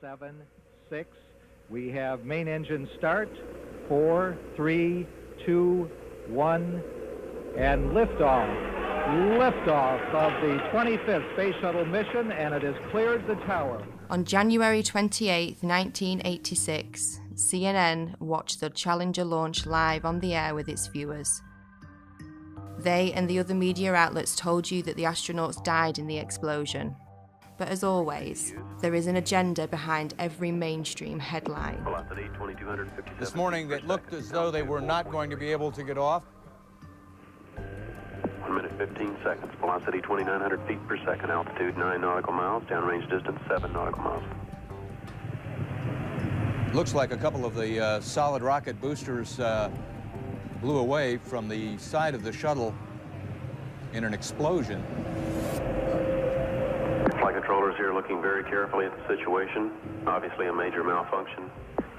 7, 6. We have main engine start. 4, 3, 2, 1, and liftoff. Liftoff of the 25th Space Shuttle mission, and it has cleared the tower. On January 28, 1986, CNN watched the Challenger launch live on the air with its viewers. They and the other media outlets told you that the astronauts died in the explosion. But as always, there is an agenda behind every mainstream headline. This morning, it looked as though they were not going to be able to get off. 1 minute, 15 seconds. Velocity 2,900 feet per second. Altitude 9 nautical miles. Downrange distance 7 nautical miles. Looks like a couple of the solid rocket boosters blew away from the side of the shuttle in an explosion. Flight controllers here looking very carefully at the situation. Obviously a major malfunction.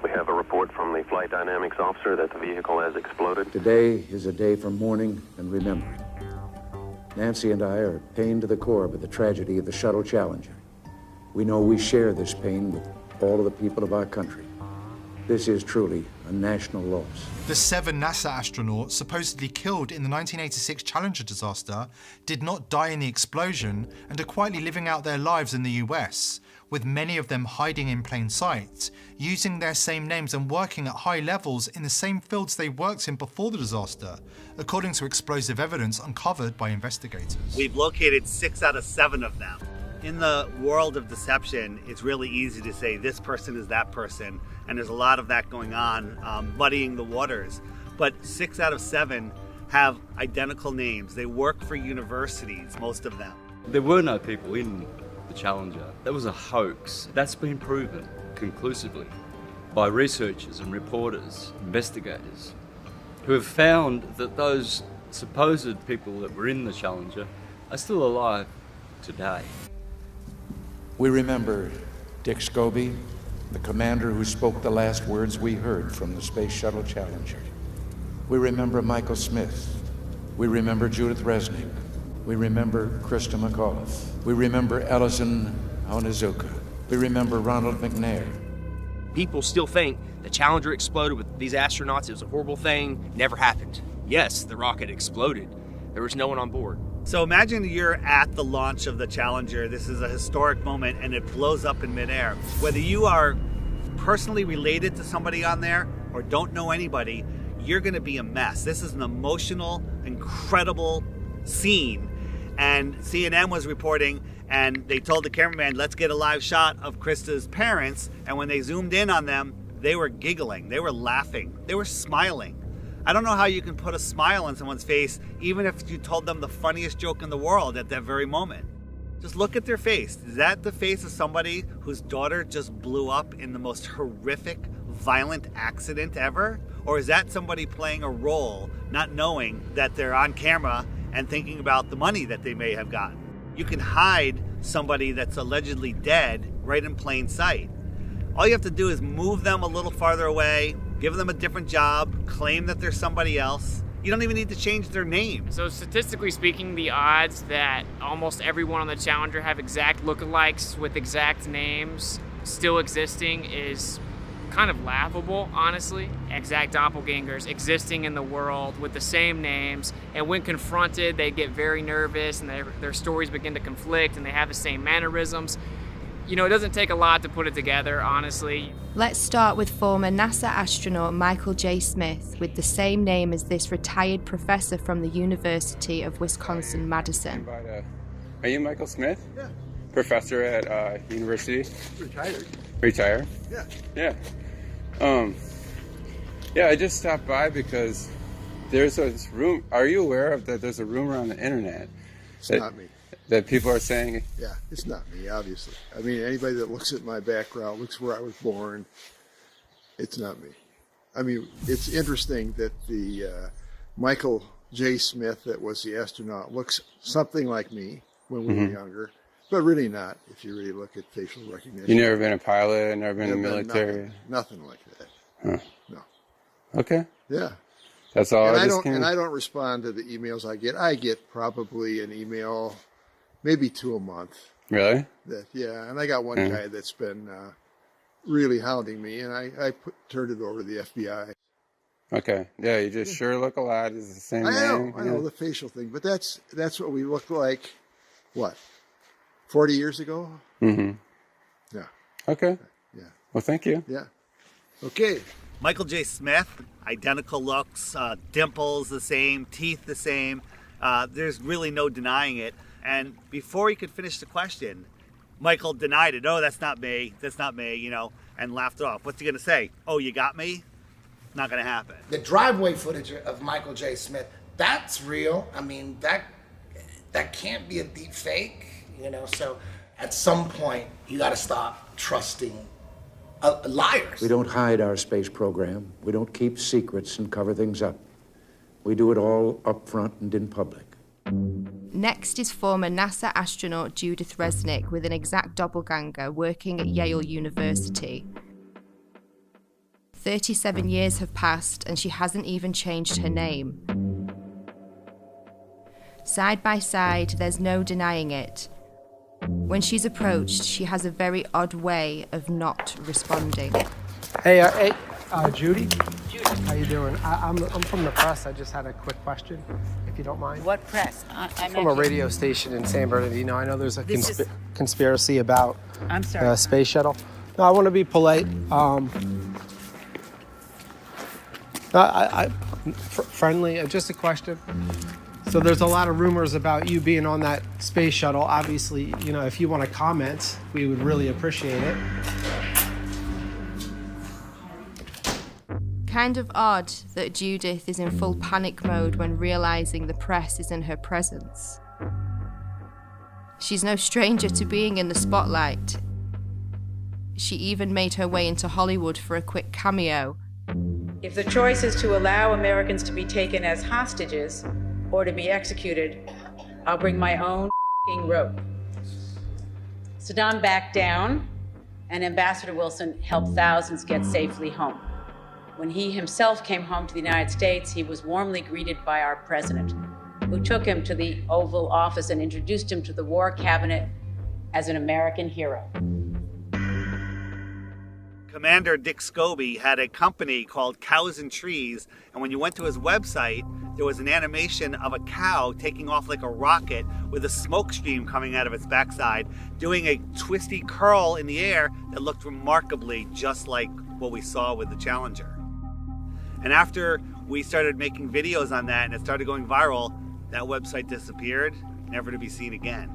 We have a report from the flight dynamics officer that the vehicle has exploded. Today is a day for mourning and remembering. Nancy and I are pained to the core by the tragedy of the Shuttle Challenger. We know we share this pain with all of the people of our country. This is truly a national loss. The 7 NASA astronauts supposedly killed in the 1986 Challenger disaster did not die in the explosion and are quietly living out their lives in the US, with many of them hiding in plain sight, using their same names and working at high levels in the same fields they worked in before the disaster, according to explosive evidence uncovered by investigators. We've located 6 out of 7 of them. In the world of deception, it's really easy to say this person is that person, and there's a lot of that going on, muddying the waters. But 6 out of 7 have identical names. They work for universities, most of them. There were no people in the Challenger. That was a hoax. That's been proven conclusively by researchers and reporters, investigators, who have found that those supposed people that were in the Challenger are still alive today. We remember Dick Scobie, the commander who spoke the last words we heard from the Space Shuttle Challenger. We remember Michael Smith. We remember Judith Resnick. We remember Krista McAuliffe. We remember Ellison Onizuka. We remember Ronald McNair. People still think the Challenger exploded with these astronauts. It was a horrible thing. Never happened. Yes, the rocket exploded. There was no one on board. So imagine you're at the launch of the Challenger. This is a historic moment and it blows up in midair. Whether you are personally related to somebody on there or don't know anybody, you're gonna be a mess. This is an emotional, incredible scene. And CNN was reporting and they told the cameraman, let's get a live shot of Krista's parents. And when they zoomed in on them, they were giggling, they were laughing, they were smiling. I don't know how you can put a smile on someone's face, even if you told them the funniest joke in the world at that very moment. Just look at their face. Is that the face of somebody whose daughter just blew up in the most horrific, violent accident ever? Or is that somebody playing a role, not knowing that they're on camera and thinking about the money that they may have gotten? You can hide somebody that's allegedly dead right in plain sight. All you have to do is move them a little farther away, give them a different job, claim that they're somebody else. You don't even need to change their name. So statistically speaking, the odds that almost everyone on the Challenger have exact lookalikes with exact names still existing is kind of laughable, honestly. Exact doppelgangers existing in the world with the same names, and when confronted, they get very nervous and their stories begin to conflict and they have the same mannerisms. You know, it doesn't take a lot to put it together, honestly. Let's start with former NASA astronaut Michael J. Smith, with the same name as this retired professor from the University of Wisconsin-Madison. Are you Michael Smith? Yeah. Professor at university? Retired. Retired? Yeah. Yeah. Yeah, I just stopped by because there's this room. Are you aware of that? There's a rumor on the internet. It's not me. That people are saying... Yeah, it's not me, obviously. I mean, anybody that looks at my background, looks where I was born, it's not me. I mean, it's interesting that the Michael J. Smith that was the astronaut looks something like me when we were younger, but really not, if you really look at facial recognition. You never been a pilot, never been in the military? Nothing like that. Huh. No. Okay. Yeah. That's all. And I don't respond to the emails I get. I get probably an email, maybe 2 a month. Really? Yeah, and I got one guy that's been really hounding me, and I turned it over to the FBI. Okay. Yeah, you just sure look alike. It's the same name. I know the facial thing, but that's what we looked like, what, 40 years ago? Mm-hmm. Yeah. Okay. Yeah. Well, thank you. Yeah. Okay. Michael J. Smith, identical looks, dimples the same, teeth the same. There's really no denying it. And before he could finish the question, Michael denied it. Oh, that's not me, you know, and laughed it off. What's he going to say? Oh, you got me? Not going to happen. The driveway footage of Michael J. Smith, that's real. I mean, that can't be a deep fake, you know, so at some point you got to stop trusting liars. We don't hide our space program. We don't keep secrets and cover things up. We do it all up front and in public. Next is former NASA astronaut Judith Resnick with an exact doppelganger working at Yale University. 37 years have passed and she hasn't even changed her name. Side by side, there's no denying it. When she's approached, she has a very odd way of not responding. Hey, Judy? Judy. How you doing? I'm from the press. I just had a quick question, if you don't mind. What press? I'm from a radio station in San Bernardino. I know there's a conspiracy about the space shuttle. No, I want to be polite. Friendly, just a question. So there's a lot of rumors about you being on that space shuttle. Obviously, you know, if you want to comment, we would really appreciate it. Kind of odd that Judith is in full panic mode when realizing the press is in her presence. She's no stranger to being in the spotlight. She even made her way into Hollywood for a quick cameo. If the choice is to allow Americans to be taken as hostages or to be executed, I'll bring my own rope. Saddam backed down, and Ambassador Wilson helped thousands get safely home. When he himself came home to the United States, he was warmly greeted by our president, who took him to the Oval Office and introduced him to the War Cabinet as an American hero. Commander Dick Scobie had a company called Cows and Trees, and when you went to his website, there was an animation of a cow taking off like a rocket with a smoke stream coming out of its backside, doing a twisty curl in the air that looked remarkably just like what we saw with the Challenger. And after we started making videos on that and it started going viral, that website disappeared, never to be seen again.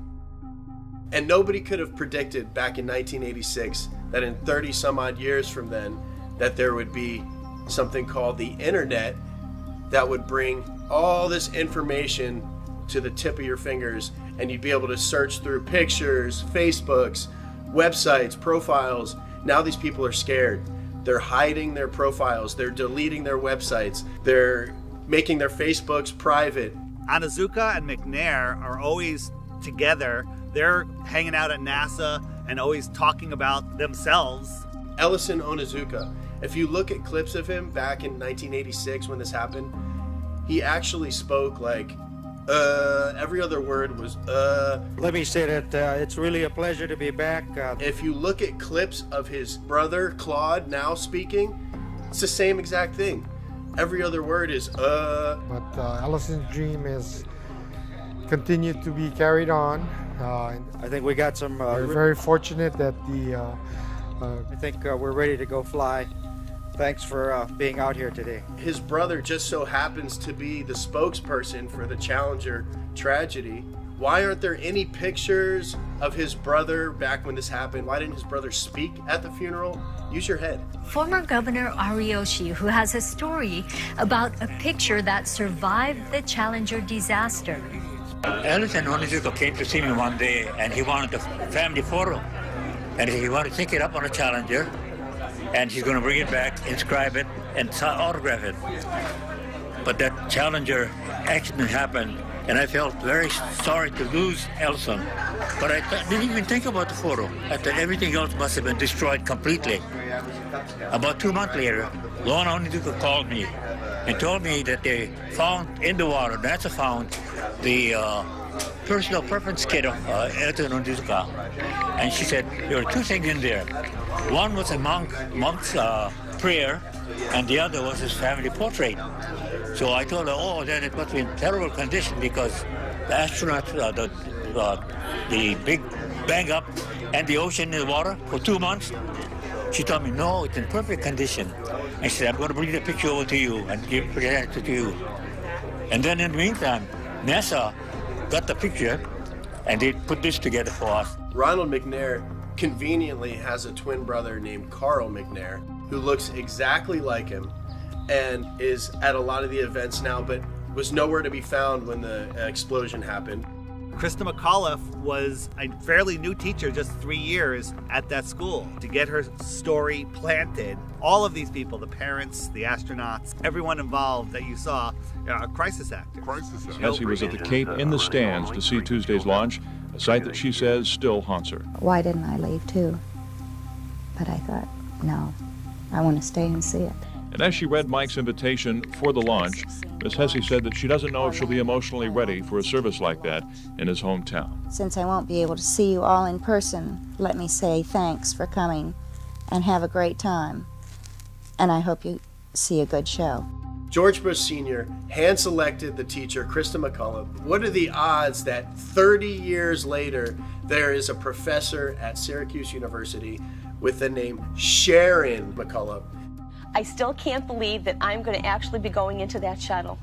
And nobody could have predicted back in 1986 that in 30 some odd years from then that there would be something called the internet that would bring all this information to the tip of your fingers, and you'd be able to search through pictures, Facebooks, websites, profiles. Now these people are scared. They're hiding their profiles, they're deleting their websites, they're making their Facebooks private. Onizuka and McNair are always together. They're hanging out at NASA and always talking about themselves. Ellison Onizuka, if you look at clips of him back in 1986 when this happened, he actually spoke like, every other word was, Let me say that it's really a pleasure to be back. If you look at clips of his brother, Claude, now speaking, it's the same exact thing. Every other word is, But Ellison's dream is continued to be carried on. I think we got some... we're very fortunate that I think we're ready to go fly. Thanks for being out here today. His brother just so happens to be the spokesperson for the Challenger tragedy. Why aren't there any pictures of his brother back when this happened? Why didn't his brother speak at the funeral? Use your head. Former Governor Ariyoshi, who has a story about a picture that survived the Challenger disaster. Ellison Onizuka came to see me one day, and he wanted a family photo. And he wanted to take it up on a Challenger, and he's going to bring it back, inscribe it, and autograph it. But that Challenger accident happened, and I felt very sorry to lose Ellison. But I didn't even think about the photo. I thought everything else must have been destroyed completely. About 2 months later, Lorna Onizuka called me and told me that they found in the water, NASA found the personal preference kit of and she said there were two things in there. One was a monk's prayer, and the other was his family portrait. So I told her, oh, then it must be in terrible condition because the astronauts, the big bang up and the ocean in the water for 2 months. She told me, no, it's in perfect condition. I said, I'm going to bring the picture over to you and present it to you. And then in the meantime, NASA got the picture and they put this together for us. Ronald McNair conveniently has a twin brother named Carl McNair who looks exactly like him and is at a lot of the events now, but was nowhere to be found when the explosion happened. Krista McAuliffe was a fairly new teacher, just 3 years at that school. To get her story planted, all of these people, the parents, the astronauts, everyone involved that you saw, are crisis actors. Essie was at the Cape in the stands to see Tuesday's launch, a sight that she says still haunts her. Why didn't I leave too? But I thought, no, I want to stay and see it. And as she read Mike's invitation for the launch, Miss Hesse said that she doesn't know if she'll be emotionally ready for a service like that in his hometown. Since I won't be able to see you all in person, let me say thanks for coming and have a great time. And I hope you see a good show. George Bush Sr. hand-selected the teacher, Krista McAuliffe. What are the odds that 30 years later, there is a professor at Syracuse University with the name Sharon McAuliffe? I still can't believe that I'm going to actually be going into that shuttle.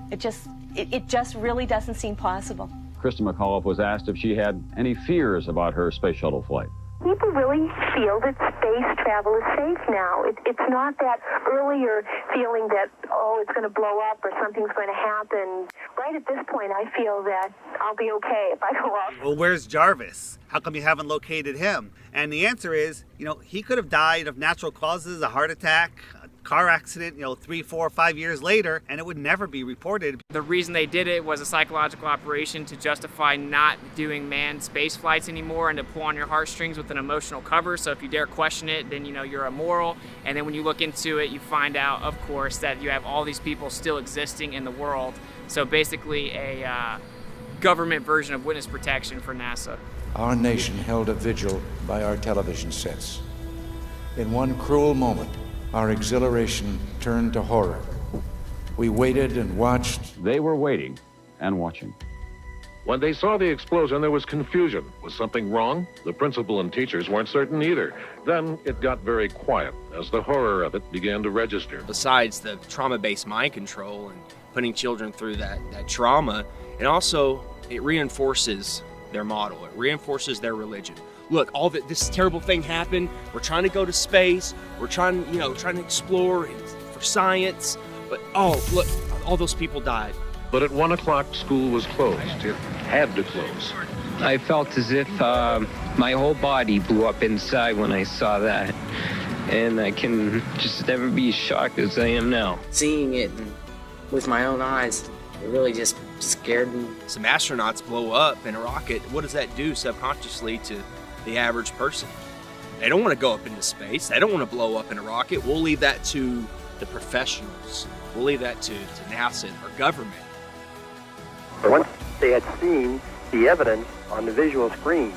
It just really doesn't seem possible. Krista McAuliffe was asked if she had any fears about her space shuttle flight. People really feel that space travel is safe now. It's not that earlier feeling that, oh, it's going to blow up or something's going to happen. Right at this point, I feel that I'll be okay if I go up. Well, where's Jarvis? How come you haven't located him? And the answer is, he could have died of natural causes, a heart attack, a car accident, 3, 4, 5 years later, and it would never be reported. The reason they did it was a psychological operation to justify not doing manned space flights anymore and to pull on your heartstrings with an emotional cover. So if you dare question it, then you're immoral. And then when you look into it, you find out, of course, that you have all these people still existing in the world. So basically a government version of witness protection for NASA. Our nation held a vigil by our television sets. In one cruel moment, our exhilaration turned to horror. We waited and watched. They were waiting and watching. When they saw the explosion, there was confusion. Was something wrong? The principal and teachers weren't certain either. Then it got very quiet as the horror of it began to register. Besides the trauma-based mind control and putting children through that trauma, and also it reinforces their model. It reinforces their religion. Look, this terrible thing happened. We're trying to go to space. We're trying to explore for science. But look, all those people died. But at 1 o'clock, school was closed. It had to close. I felt as if my whole body blew up inside when I saw that. And I can just never be as shocked as I am now. Seeing it with my own eyes, it really just scared me. Some astronauts blow up in a rocket. What does that do subconsciously to the average person? They don't want to go up into space. They don't want to blow up in a rocket. We'll leave that to the professionals. We'll leave that to NASA or government. Once they had seen the evidence on the visual screen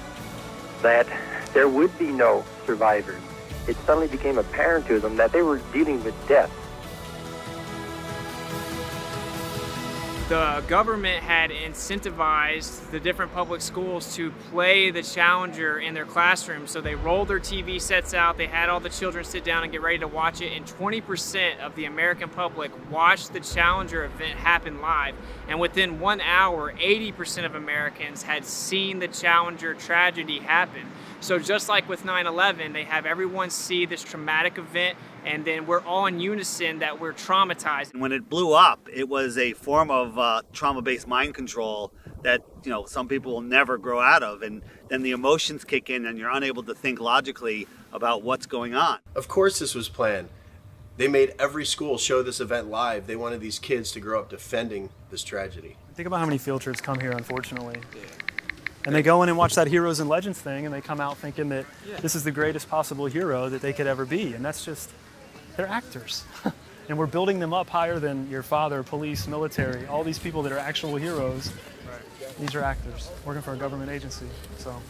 that there would be no survivors, it suddenly became apparent to them that they were dealing with death. The government had incentivized the different public schools to play the Challenger in their classrooms. So they rolled their TV sets out, they had all the children sit down and get ready to watch it, and 20% of the American public watched the Challenger event happen live. And within 1 hour, 80% of Americans had seen the Challenger tragedy happen. So just like with 9/11, they have everyone see this traumatic event, and then we're all in unison that we're traumatized. When it blew up, it was a form of trauma-based mind control that some people will never grow out of, and then the emotions kick in and you're unable to think logically about what's going on. Of course this was planned. They made every school show this event live. They wanted these kids to grow up defending this tragedy. Think about how many field trips come here, unfortunately. And they go in and watch that Heroes and Legends thing, and they come out thinking that this is the greatest possible hero that they could ever be. And that's just, they're actors. And we're building them up higher than your father, police, military, all these people that are actual heroes. These are actors working for a government agency. So